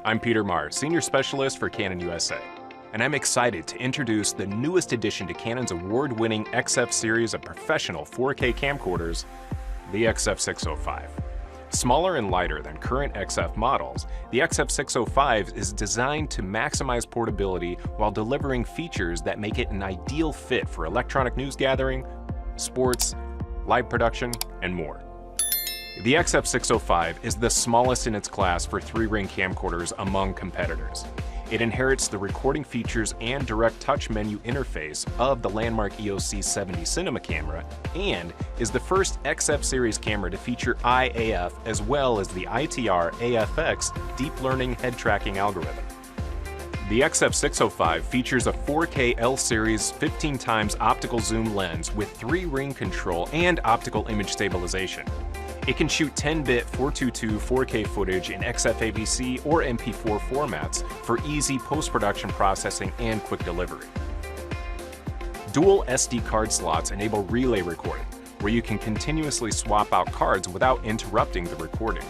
I'm Peter Marr, Senior Specialist for Canon USA, and I'm excited to introduce the newest addition to Canon's award-winning XF series of professional 4K camcorders, the XF605. Smaller and lighter than current XF models, the XF605 is designed to maximize portability while delivering features that make it an ideal fit for electronic news gathering, sports, live production, and more. The XF605 is the smallest in its class for 3-ring camcorders among competitors. It inherits the recording features and direct touch menu interface of the landmark EOS C70 cinema camera and is the first XF series camera to feature IAF as well as the ITR-AFX deep learning head tracking algorithm. The XF605 features a 4K L-series 15x optical zoom lens with 3-ring control and optical image stabilization. It can shoot 10-bit 422 4K footage in XFAVC or MP4 formats for easy post-production processing and quick delivery. Dual SD card slots enable relay recording, where you can continuously swap out cards without interrupting the recording.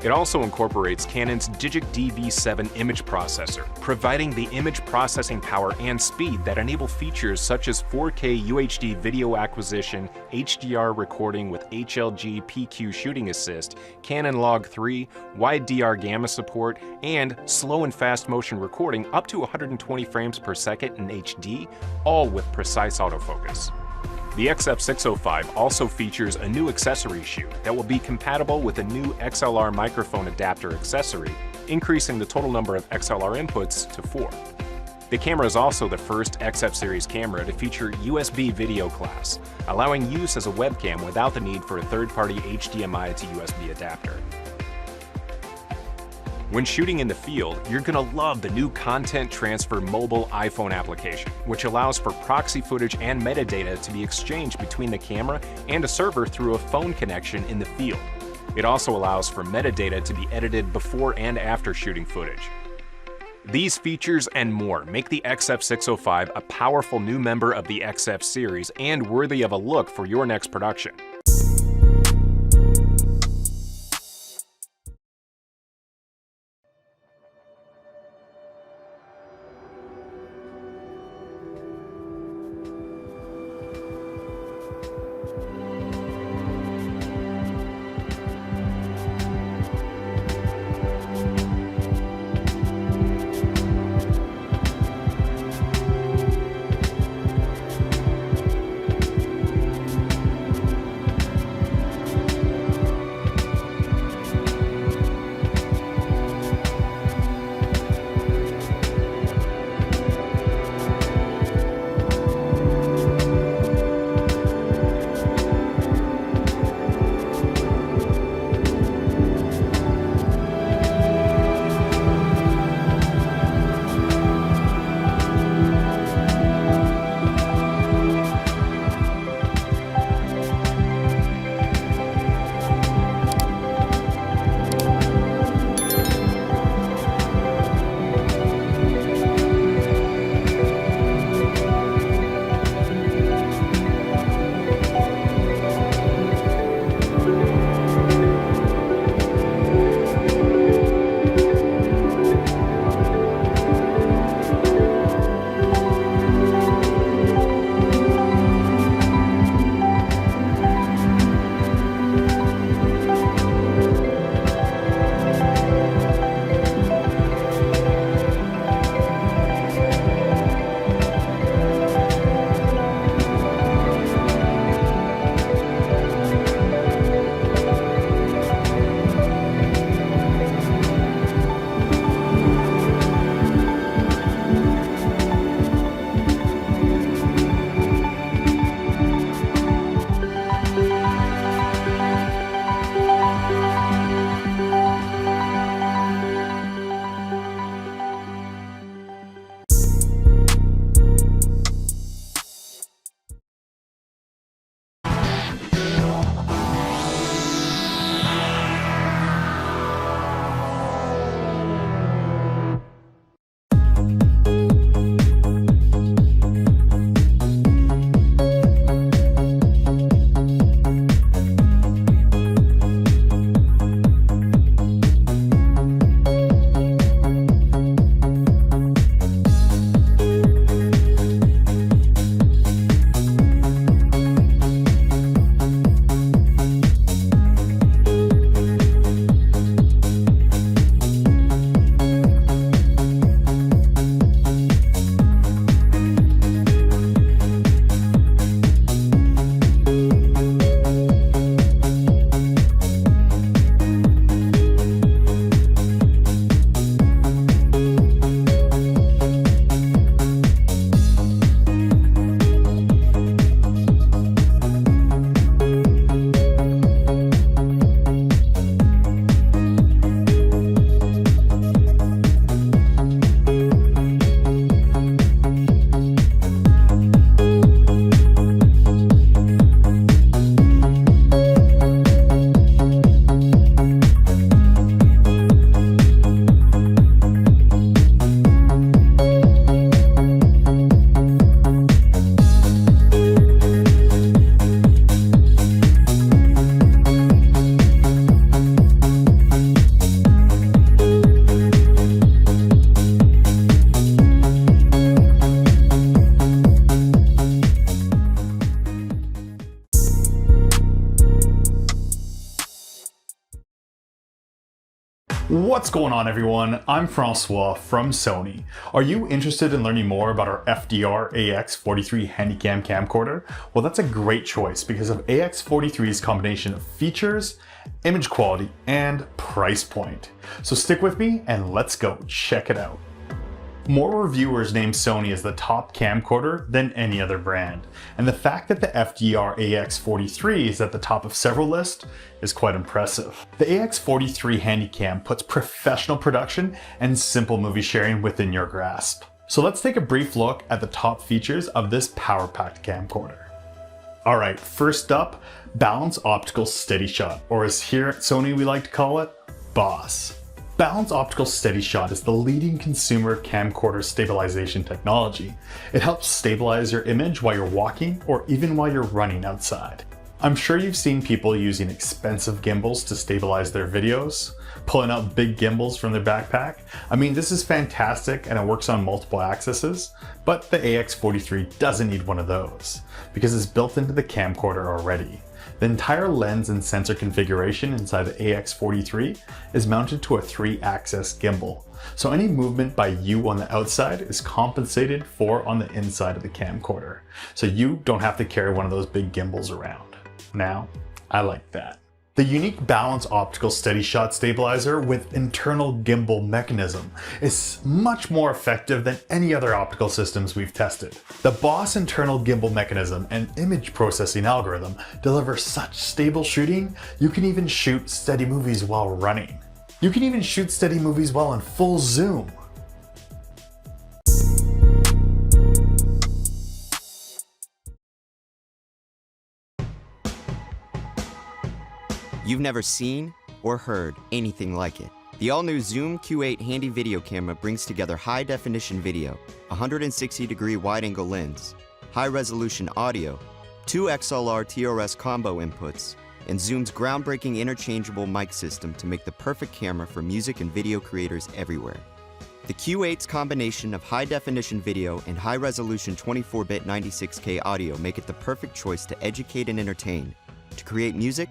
It also incorporates Canon's Digic DV7 image processor, providing the image processing power and speed that enable features such as 4K UHD video acquisition, HDR recording with HLG PQ shooting assist, Canon Log 3, wide DR gamma support, and slow and fast motion recording up to 120 frames per second in HD, all with precise autofocus. The XF605 also features a new accessory shoe that will be compatible with a new XLR microphone adapter accessory, increasing the total number of XLR inputs to 4. The camera is also the first XF series camera to feature USB video class, allowing use as a webcam without the need for a third-party HDMI to USB adapter. When shooting in the field, you're gonna love the new Content Transfer mobile iPhone application, which allows for proxy footage and metadata to be exchanged between the camera and a server through a phone connection in the field. It also allows for metadata to be edited before and after shooting footage. These features and more make the XF605 a powerful new member of the XF series and worthy of a look for your next production. What's going on, everyone? I'm Francois from Sony. Are you interested in learning more about our FDR-AX43 Handycam camcorder? Well, that's a great choice because of AX43's combination of features, image quality, and price point. So stick with me and let's go check it out. More reviewers name Sony as the top camcorder than any other brand, and the fact that the FDR-AX43 is at the top of several lists is quite impressive. The AX43 Handycam puts professional production and simple movie sharing within your grasp. So let's take a brief look at the top features of this power-packed camcorder. Alright, first up, Balance Optical Steady Shot, or as here at Sony we like to call it, BOSS. Balance Optical Steady Shot is the leading consumer camcorder stabilization technology. It helps stabilize your image while you're walking or even while you're running outside. I'm sure you've seen people using expensive gimbals to stabilize their videos, pulling out big gimbals from their backpack. I mean, this is fantastic and it works on multiple axes, but the AX43 doesn't need one of those because it's built into the camcorder already. The entire lens and sensor configuration inside the AX43 is mounted to a 3-axis gimbal, so any movement by you on the outside is compensated for on the inside of the camcorder, so you don't have to carry one of those big gimbals around. Now, I like that. The unique Balance Optical Steady Shot stabilizer with internal gimbal mechanism is much more effective than any other optical systems we've tested. The BOSS internal gimbal mechanism and image processing algorithm deliver such stable shooting, you can even shoot steady movies while running. You can even shoot steady movies while in full zoom. You've never seen or heard anything like it. The all-new Zoom Q8 handy video camera brings together high-definition video, 160-degree wide-angle lens, high-resolution audio, 2 XLR TRS combo inputs, and Zoom's groundbreaking interchangeable mic system to make the perfect camera for music and video creators everywhere. The Q8's combination of high-definition video and high-resolution 24-bit 96K audio make it the perfect choice to educate and entertain, to create music,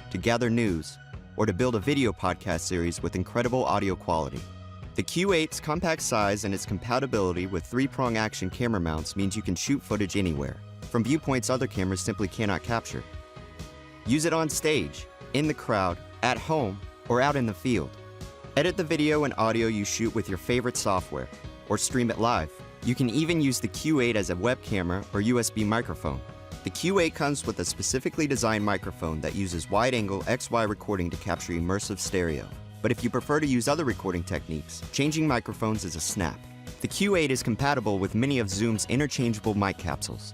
to gather news, or to build a video podcast series with incredible audio quality. The Q8's compact size and its compatibility with 3-prong action camera mounts means you can shoot footage anywhere, from viewpoints other cameras simply cannot capture. Use it on stage, in the crowd, at home, or out in the field. Edit the video and audio you shoot with your favorite software, or stream it live. You can even use the Q8 as a web camera or USB microphone. The Q8 comes with a specifically designed microphone that uses wide-angle XY recording to capture immersive stereo. But if you prefer to use other recording techniques, changing microphones is a snap. The Q8 is compatible with many of Zoom's interchangeable mic capsules.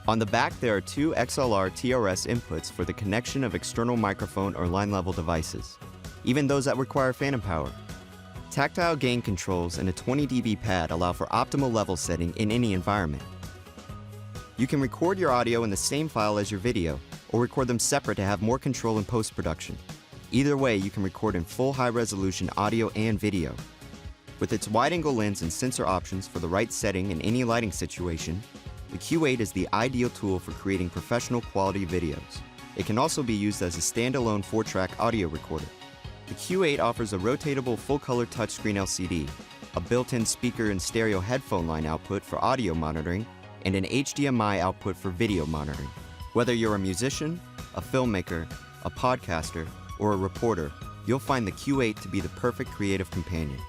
On the back, there are 2 XLR TRS inputs for the connection of external microphone or line-level devices, even those that require phantom power. Tactile gain controls and a 20 dB pad allow for optimal level setting in any environment. You can record your audio in the same file as your video, or record them separate to have more control in post-production. Either way, you can record in full high-resolution audio and video. With its wide-angle lens and sensor options for the right setting in any lighting situation, the Q8 is the ideal tool for creating professional quality videos. It can also be used as a standalone 4-track audio recorder. The Q8 offers a rotatable full-color touchscreen LCD, a built-in speaker and stereo headphone line output for audio monitoring, and an HDMI output for video monitoring. Whether you're a musician, a filmmaker, a podcaster, or a reporter, you'll find the Q8 to be the perfect creative companion.